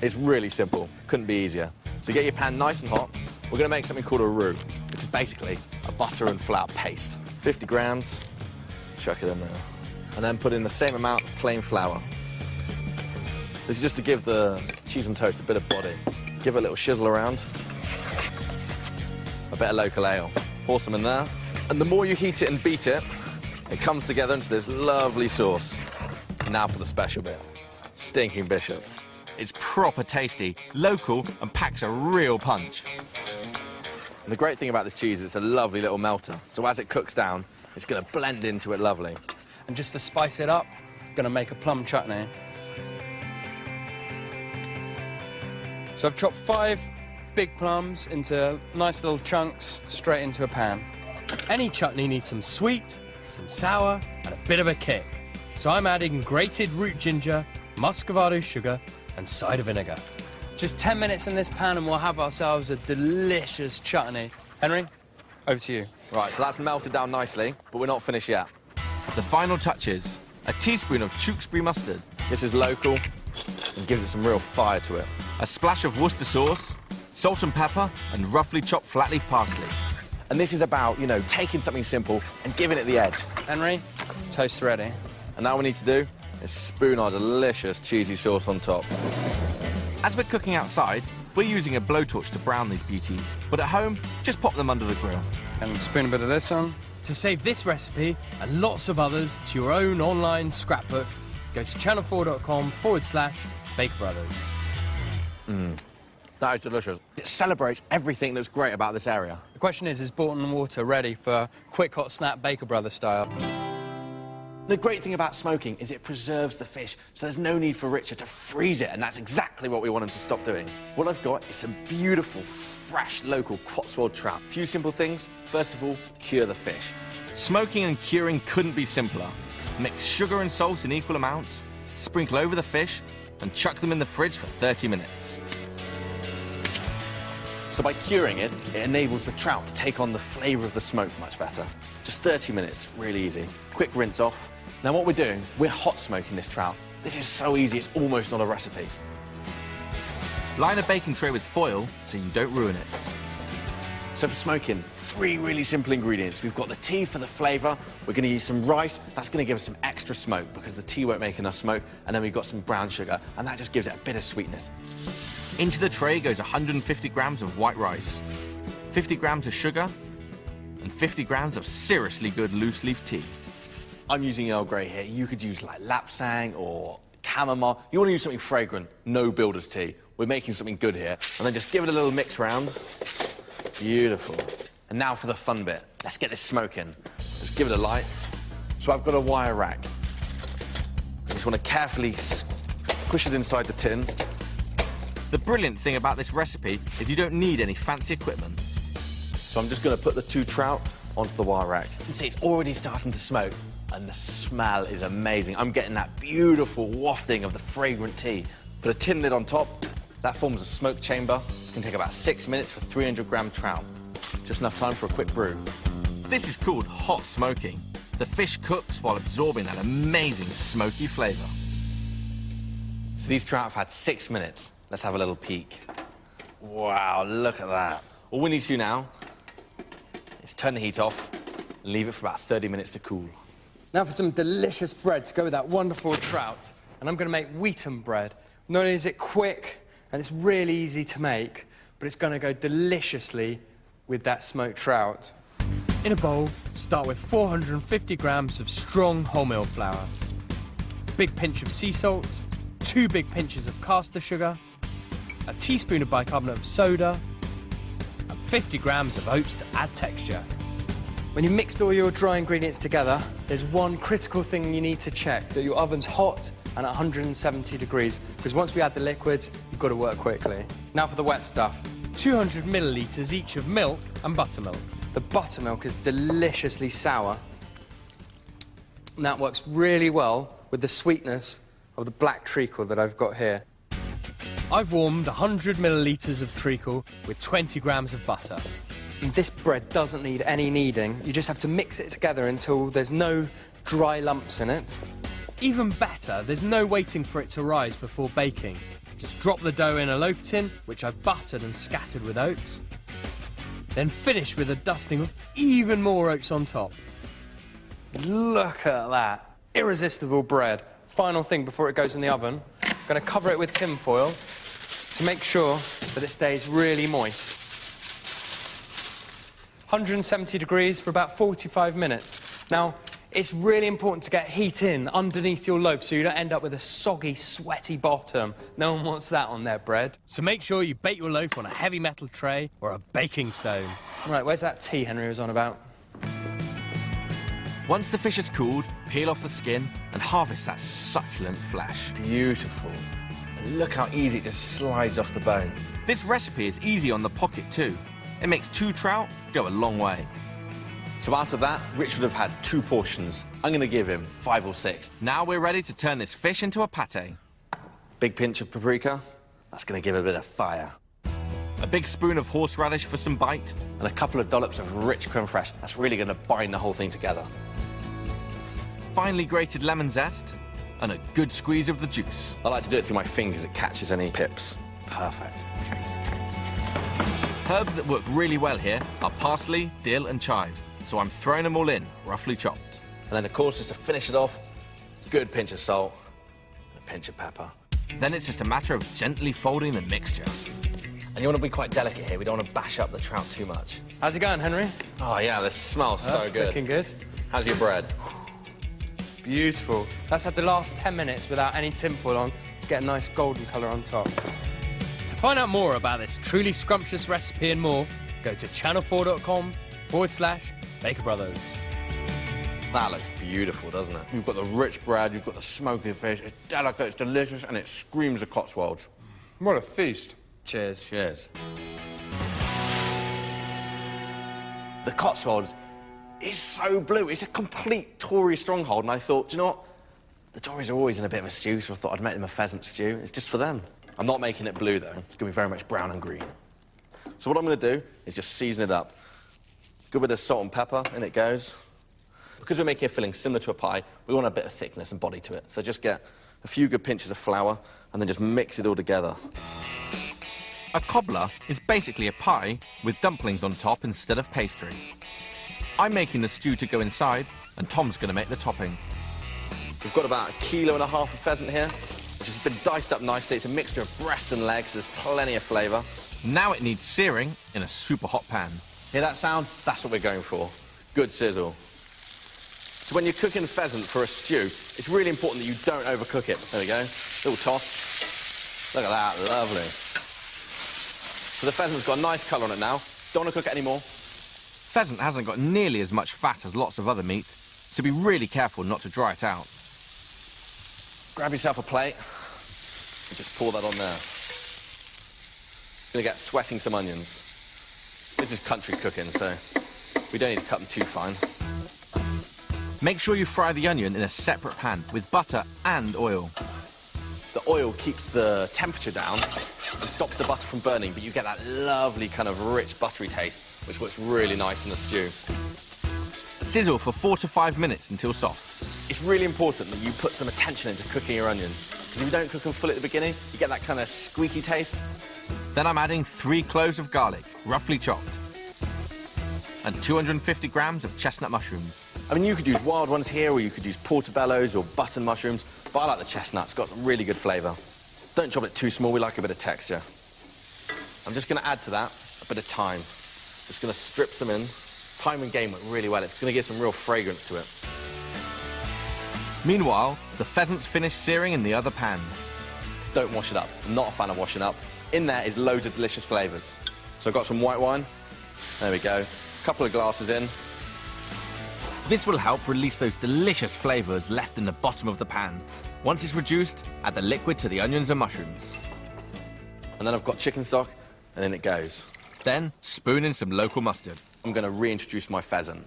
It's really simple. Couldn't be easier. So get your pan nice and hot. We're going to make something called a roux, which is basically a butter and flour paste. 50 grams, chuck it in there. And then put in the same amount of plain flour. This is just to give the cheese on toast a bit of body. Give it a little shizzle around. A bit of local ale. Pour some in there. And the more you heat it and beat it, it comes together into this lovely sauce. Now for the special bit. Stinking Bishop. It's proper tasty, local, and packs a real punch. And the great thing about this cheese is it's a lovely little melter. So as it cooks down, it's going to blend into it lovely. And just to spice it up, I'm going to make a plum chutney. So I've chopped 5 big plums into nice little chunks straight into a pan. Any chutney needs some sweet, some sour, and a bit of a kick. So I'm adding grated root ginger, muscovado sugar, and cider vinegar. Just 10 minutes in this pan and we'll have ourselves a delicious chutney. Henry, over to you. Right, so that's melted down nicely, but we're not finished yet. The final touches, a teaspoon of Tewkesbury mustard. This is local and gives it some real fire to it. A splash of Worcester sauce, salt and pepper, and roughly chopped flat leaf parsley. And this is about, you know, taking something simple and giving it the edge. Henry, toast ready. And now what we need to do is spoon our delicious cheesy sauce on top. As we're cooking outside, we're using a blowtorch to brown these beauties. But at home, just pop them under the grill. And spoon a bit of this on. To save this recipe and lots of others to your own online scrapbook, go to channel4.com/Bakerbrothers. That is delicious. It celebrates everything that's great about this area. The question is Bourton water ready for quick hot snap Bakerbrothers style? The great thing about smoking is it preserves the fish, so there's no need for Richard to freeze it, and that's exactly what we want him to stop doing. What I've got is some beautiful, fresh, local Cotswold trout. A few simple things. First of all, cure the fish. Smoking and curing couldn't be simpler. Mix sugar and salt in equal amounts, sprinkle over the fish, and chuck them in the fridge for 30 minutes. So by curing it, it enables the trout to take on the flavour of the smoke much better. Just 30 minutes, really easy. Quick rinse off. Now what we're doing, we're hot smoking this trout. This is so easy, it's almost not a recipe. Line a baking tray with foil so you don't ruin it. So for smoking, 3 really simple ingredients. We've got the tea for the flavour, we're going to use some rice, that's going to give us some extra smoke because the tea won't make enough smoke, and then we've got some brown sugar, and that just gives it a bit of sweetness. Into the tray goes 150 grams of white rice, 50 grams of sugar, and 50 grams of seriously good loose leaf tea. I'm using Earl Grey here. You could use like Lapsang or chamomile. You want to use something fragrant, no builder's tea. We're making something good here. And then just give it a little mix round. Beautiful. And now for the fun bit. Let's get this smoking. Just give it a light. So I've got a wire rack. I just want to carefully push it inside the tin. The brilliant thing about this recipe is you don't need any fancy equipment. So I'm just going to put the 2 trout onto the wire rack. You can see it's already starting to smoke, and the smell is amazing. I'm getting that beautiful wafting of the fragrant tea. Put a tin lid on top. That forms a smoke chamber. It's going to take about 6 minutes for 300-gram trout. Just enough time for a quick brew. This is called hot smoking. The fish cooks while absorbing that amazing smoky flavour. So these trout have had 6 minutes. Let's have a little peek. Wow, look at that. All we need to do now is turn the heat off and leave it for about 30 minutes to cool. Now for some delicious bread to go with that wonderful trout. And I'm going to make wheaten bread. Not only is it quick and it's really easy to make, but it's going to go deliciously with that smoked trout. In a bowl, start with 450 grams of strong wholemeal flour, a big pinch of sea salt, 2 big pinches of caster sugar, a teaspoon of bicarbonate of soda, and 50 grams of oats to add texture. When you've mixed all your dry ingredients together, there's one critical thing you need to check, that your oven's hot and at 170 degrees, because once we add the liquids, you've got to work quickly. Now for the wet stuff. 200 millilitres each of milk and buttermilk. The buttermilk is deliciously sour, and that works really well with the sweetness of the black treacle that I've got here. I've warmed 100 millilitres of treacle with 20 grams of butter. And this bread doesn't need any kneading. You just have to mix it together until there's no dry lumps in it. Even better, there's no waiting for it to rise before baking. Just drop the dough in a loaf tin, which I've buttered and scattered with oats. Then finish with a dusting of even more oats on top. Look at that. Irresistible bread. Final thing before it goes in the oven. I'm going to cover it with tin foil to make sure that it stays really moist. 170 degrees for about 45 minutes. Now, it's really important to get heat in underneath your loaf so you don't end up with a soggy, sweaty bottom. No one wants that on their bread. So make sure you bake your loaf on a heavy metal tray or a baking stone. Right, where's that tea Henry was on about? Once the fish has cooled, peel off the skin and harvest that succulent flesh. Beautiful. And look how easy it just slides off the bone. This recipe is easy on the pocket too. It makes 2 trout go a long way. So after that, Rich would have had 2 portions. I'm going to give him 5 or 6. Now we're ready to turn this fish into a pate. Big pinch of paprika. That's going to give it a bit of fire. A big spoon of horseradish for some bite. And a couple of dollops of rich creme fraiche. That's really going to bind the whole thing together. Finely grated lemon zest. And a good squeeze of the juice. I like to do it through my fingers. It catches any pips. Perfect. Herbs that work really well here are parsley, dill and chives. So I'm throwing them all in, roughly chopped. And then, of course, just to finish it off, a good pinch of salt and a pinch of pepper. Then it's just a matter of gently folding the mixture. And you want to be quite delicate here. We don't want to bash up the trout too much. How's it going, Henry? Oh, yeah, this smells so good. Looking good. How's your bread? Beautiful. That's had the last 10 minutes without any tinfoil on to get a nice golden colour on top. To find out more about this truly scrumptious recipe and more, go to channel4.com/Bakerbrothers. That looks beautiful, doesn't it? You've got the rich bread, you've got the smoky fish, it's delicate, it's delicious, and it screams of Cotswolds. What a feast. Cheers. Cheers. The Cotswolds is so blue. It's a complete Tory stronghold, and I thought, do you know what? The Tories are always in a bit of a stew, so I thought I'd make them a pheasant stew. It's just for them. I'm not making it blue, though. It's going to be very much brown and green. So what I'm going to do is just season it up. Good bit of salt and pepper, in it goes. Because we're making a filling similar to a pie, we want a bit of thickness and body to it. So just get a few good pinches of flour and then just mix it all together. A cobbler is basically a pie with dumplings on top instead of pastry. I'm making the stew to go inside, and Tom's going to make the topping. We've got about 1.5 kilos of pheasant here, which has been diced up nicely. It's a mixture of breast and legs. There's plenty of flavour. Now it needs searing in a super hot pan. Hear that sound? That's what we're going for. Good sizzle. So when you're cooking pheasant for a stew, it's really important that you don't overcook it. There we go. Little toss. Look at that. Lovely. So the pheasant's got a nice colour on it now. Don't want to cook it anymore. Pheasant hasn't got nearly as much fat as lots of other meat, so be really careful not to dry it out. Grab yourself a plate and just pour that on there. Gonna get sweating some onions. This is country cooking, so we don't need to cut them too fine. Make sure you fry the onion in a separate pan with butter and oil. The oil keeps the temperature down and stops the butter from burning, but you get that lovely kind of rich buttery taste, which works really nice in the stew. Sizzle for 4 to 5 minutes until soft. It's really important that you put some attention into cooking your onions, because if you don't cook them full at the beginning, you get that kind of squeaky taste. Then I'm adding 3 cloves of garlic, roughly chopped, and 250 grams of chestnut mushrooms. I mean, you could use wild ones here, or you could use portobellos or button mushrooms, but I like the chestnut. It's got some really good flavour. Don't chop it too small, we like a bit of texture. I'm just going to add to that a bit of thyme. Just going to strip some in. Thyme and game work really well. It's going to give some real fragrance to it. Meanwhile, the pheasant's finished searing in the other pan. Don't wash it up. I'm not a fan of washing up. In there is loads of delicious flavours. So I've got some white wine. There we go. A couple of glasses in. This will help release those delicious flavours left in the bottom of the pan. Once it's reduced, add the liquid to the onions and mushrooms. And then I've got chicken stock, and in it goes. Then, spoon in some local mustard. I'm going to reintroduce my pheasant.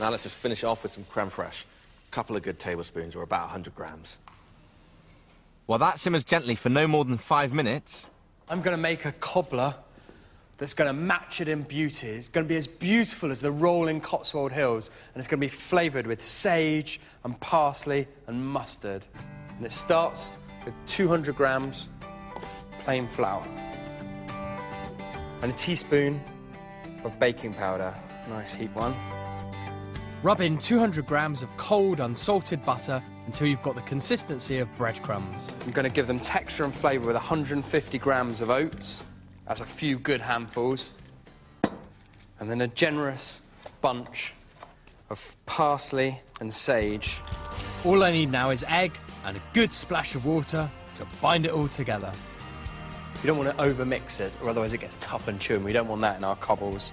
Now let's just finish off with some creme fraiche. A couple of good tablespoons, or about 100 grams. While that simmers gently for no more than 5 minutes... I'm going to make a cobbler that's going to match it in beauty. It's going to be as beautiful as the rolling Cotswold Hills, and it's going to be flavoured with sage and parsley and mustard. And it starts with 200 grams of plain flour and a teaspoon of baking powder. Nice heap one. Rub in 200 grams of cold, unsalted butter until you've got the consistency of breadcrumbs. I'm going to give them texture and flavour with 150 grams of oats. That's a few good handfuls. And then a generous bunch of parsley and sage. All I need now is egg and a good splash of water to bind it all together. You don't want to over-mix it, or otherwise it gets tough and chewy. We don't want that in our cobbles.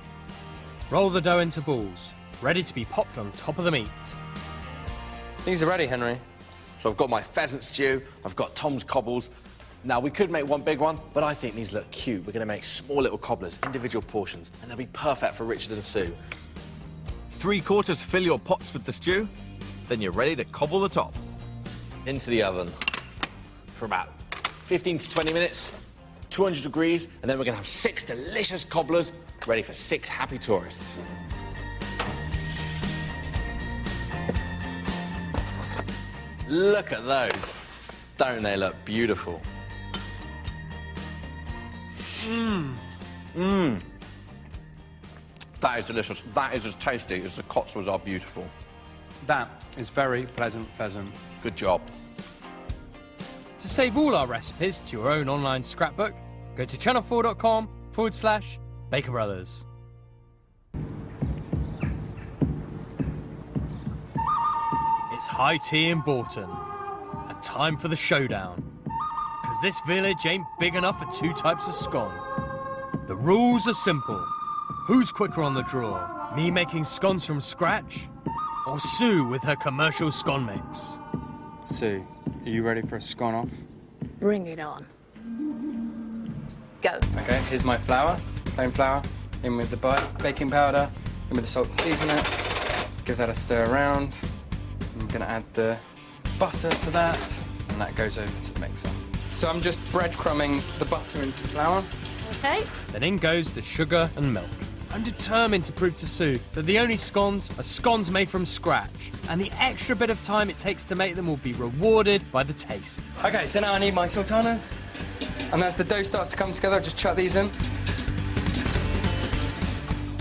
Roll the dough into balls, ready to be popped on top of the meat. These are ready, Henry. So I've got my pheasant stew, I've got Tom's cobbles. Now, we could make one big one, but I think these look cute. We're going to make small little cobblers, individual portions, and they'll be perfect for Richard and Sue. 3/4 fill your pots with the stew, then you're ready to cobble the top. Into the oven for about 15 to 20 minutes, 200 degrees, and then we're going to have 6 delicious cobblers ready for 6 happy tourists. Look at those. Don't they look beautiful? That is delicious. That is as tasty as the Cotswolds are beautiful. That is very pleasant pheasant. Good job. To save all our recipes to your own online scrapbook, go to channel4.com/Bakerbrothers. It's high tea in Bourton, and time for the showdown. Because this village ain't big enough for 2 types of scone. The rules are simple. Who's quicker on the draw? Me making scones from scratch? Or Sue with her commercial scone mix? Sue, are you ready for a scone off? Bring it on. Go. Okay, here's my flour, plain flour, in with the baking powder, in with the salt to season it. Give that a stir around. I'm going to add the butter to that, and that goes over to the mixer. So I'm just breadcrumbing the butter into the flour. Okay. Then in goes the sugar and milk. I'm determined to prove to Sue that the only scones are scones made from scratch, and the extra bit of time it takes to make them will be rewarded by the taste. Okay, so now I need my sultanas. And as the dough starts to come together, I just chuck these in.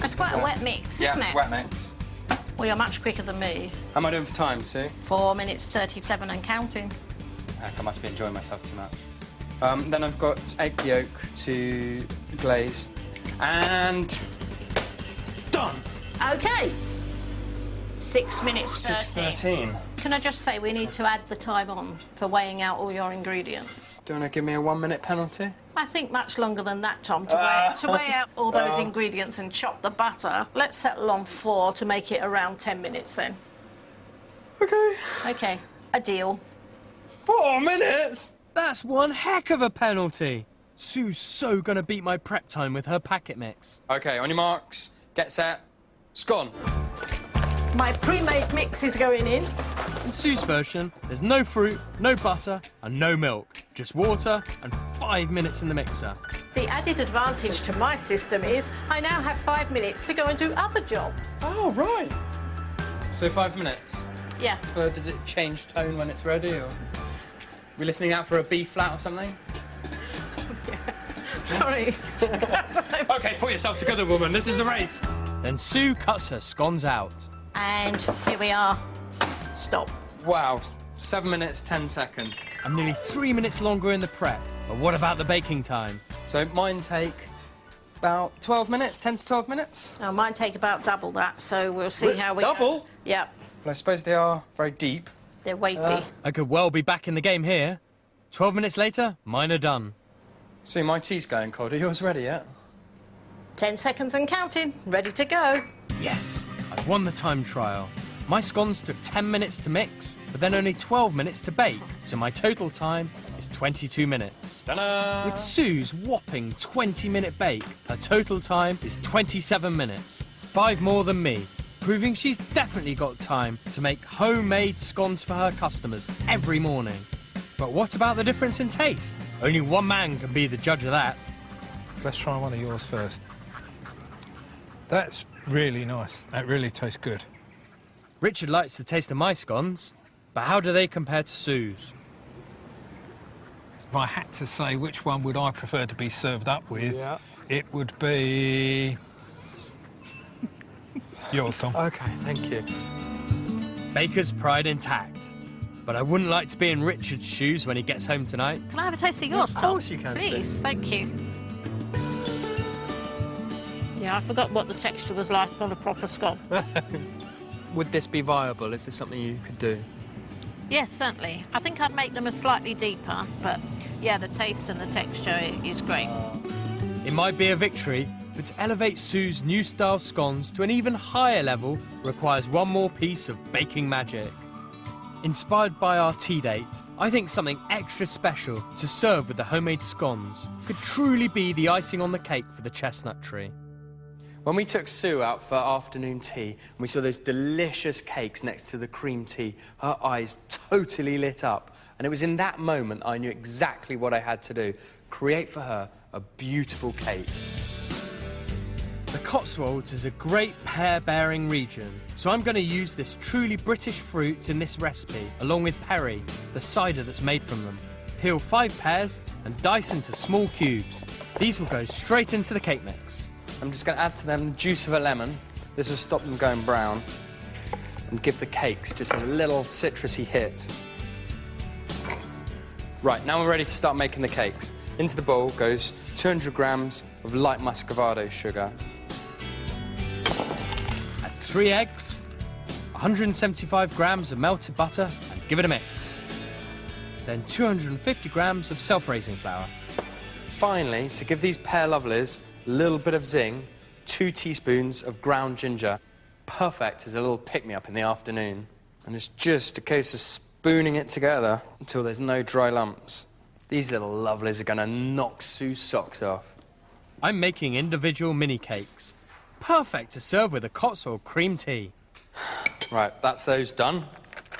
It's quite a wet mix, isn't it? Yeah, it's wet mix. Well, you're much quicker than me. How am I doing for time, Sue? 4 minutes 37 and counting. Heck, I must be enjoying myself too much. Then I've got egg yolk to glaze. And done! Okay. 6 minutes 13. 6:13. Can I just say we need to add the time on for weighing out all your ingredients? Do you want to give me a 1-minute penalty? I think much longer than that, Tom, to weigh out all those ingredients and chop the butter. Let's settle on 4 to make it around 10 minutes then. Okay. Okay, a deal. 4 minutes? That's one heck of a penalty. Sue's so gonna beat my prep time with her packet mix. Okay, on your marks, get set, scone. My pre-made mix is going in. In Sue's version, there's no fruit, no butter, and no milk. Just water and 5 minutes in the mixer. The added advantage to my system is I now have 5 minutes to go and do other jobs. Oh, right. So 5 minutes. Yeah. Does it change tone when it's ready, or...? We listening out for a B flat or something? Sorry. Okay, put yourself together, woman. This is a race. Then Sue cuts her scones out. And here we are. Stop. Wow. 7 minutes, 10 seconds. I'm nearly 3 minutes longer in the prep. But what about the baking time? So mine take about 12 minutes, 10 to 12 minutes. Now, mine take about double that, so we'll see how we Double? go. Yeah. Well, I suppose they are very deep. They're weighty. I could well be back in the game here. 12 minutes later, mine are done. See, my tea's going cold. Are yours ready yet? 10 seconds and counting. Ready to go. Yes, I've won the time trial. My scones took 10 minutes to mix, but then only 12 minutes to bake, so my total time is 22 minutes. Ta-da! With Sue's whopping 20-minute bake, her total time is 27 minutes. 5 more than me, proving she's definitely got time to make homemade scones for her customers every morning. But what about the difference in taste? Only one man can be the judge of that. Let's try one of yours first. That's really nice. That really tastes good. Richard likes the taste of my scones, but how do they compare to Sue's? If I had to say which one would I prefer to be served up with, it would be... yours, Tom. OK, thank you. Baker's pride intact. But I wouldn't like to be in Richard's shoes when he gets home tonight. Can I have a taste of yours, Tom? Of course you can. Please, thank you. Yeah, I forgot what the texture was like on a proper scone. Would this be viable? Is this something you could do? Yes, certainly. I think I'd make them a slightly deeper, but yeah, the taste and the texture is great. It might be a victory, but to elevate Sue's new style scones to an even higher level requires one more piece of baking magic. Inspired by our tea date, I think something extra special to serve with the homemade scones could truly be the icing on the cake for the chestnut tree. When we took Sue out for afternoon tea and we saw those delicious cakes next to the cream tea, her eyes totally lit up. And it was in that moment I knew exactly what I had to do. Create for her a beautiful cake. The Cotswolds is a great pear-bearing region, so I'm going to use this truly British fruit in this recipe, along with perry, the cider that's made from them. Peel 5 pears and dice into small cubes. These will go straight into the cake mix. I'm just going to add to them the juice of a lemon. This will stop them going brown and give the cakes just a little citrusy hit. Right, now we're ready to start making the cakes. Into the bowl goes 200 grams of light muscovado sugar. Add 3 eggs, 175 grams of melted butter, and give it a mix. Then 250 grams of self-raising flour. Finally, to give these pear lovelies a little bit of zing, 2 teaspoons of ground ginger. Perfect as a little pick-me-up in the afternoon. And it's just a case of spooning it together until there's no dry lumps. These little lovelies are going to knock Sue's socks off. I'm making individual mini cakes. Perfect to serve with a Cotswold cream tea. Right, that's those done.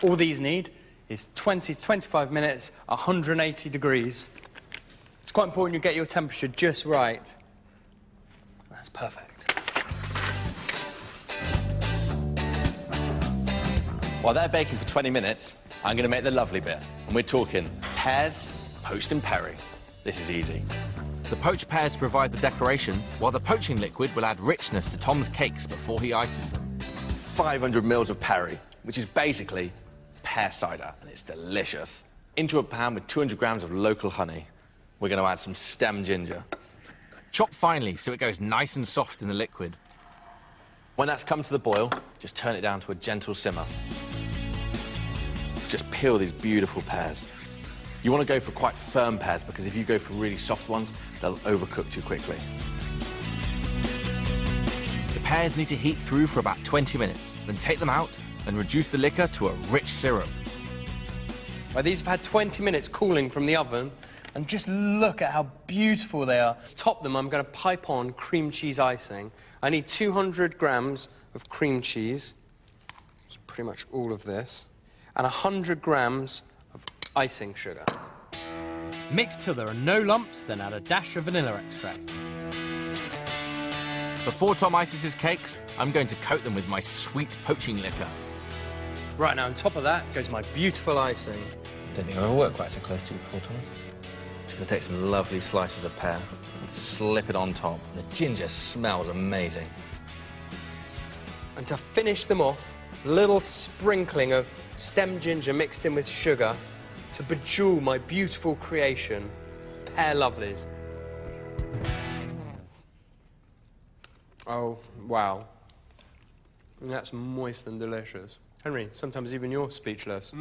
All these need is 20 to 25 minutes, 180 degrees. It's quite important you get your temperature just right. That's perfect. While they're baking for 20 minutes, I'm going to make the lovely bit. And we're talking pears, poached and perry. This is easy. The poached pears provide the decoration, while the poaching liquid will add richness to Tom's cakes before he ices them. 500 mils of perry, which is basically pear cider, and it's delicious. Into a pan with 200 grams of local honey. We're going to add some stem ginger. Chop finely so it goes nice and soft in the liquid. When that's come to the boil, just turn it down to a gentle simmer. Let's just peel these beautiful pears. You want to go for quite firm pears, because if you go for really soft ones, they'll overcook too quickly. The pears need to heat through for about 20 minutes, then take them out and reduce the liquor to a rich syrup. Right, these have had 20 minutes cooling from the oven, and just look at how beautiful they are. To top them, I'm going to pipe on cream cheese icing. I need 200 grams of cream cheese. That's pretty much all of this. And 100 grams of icing sugar. Mix till there are no lumps, then add a dash of vanilla extract. Before Tom ices his cakes, I'm going to coat them with my sweet poaching liquor. Right, now on top of that goes my beautiful icing. I don't think I've ever worked quite so close to you before, Thomas. Just going to take some lovely slices of pear and slip it on top. The ginger smells amazing. And to finish them off, a little sprinkling of stem ginger mixed in with sugar to bejewel my beautiful creation, pear lovelies. Oh, wow. That's moist and delicious. Henry, sometimes even you're speechless.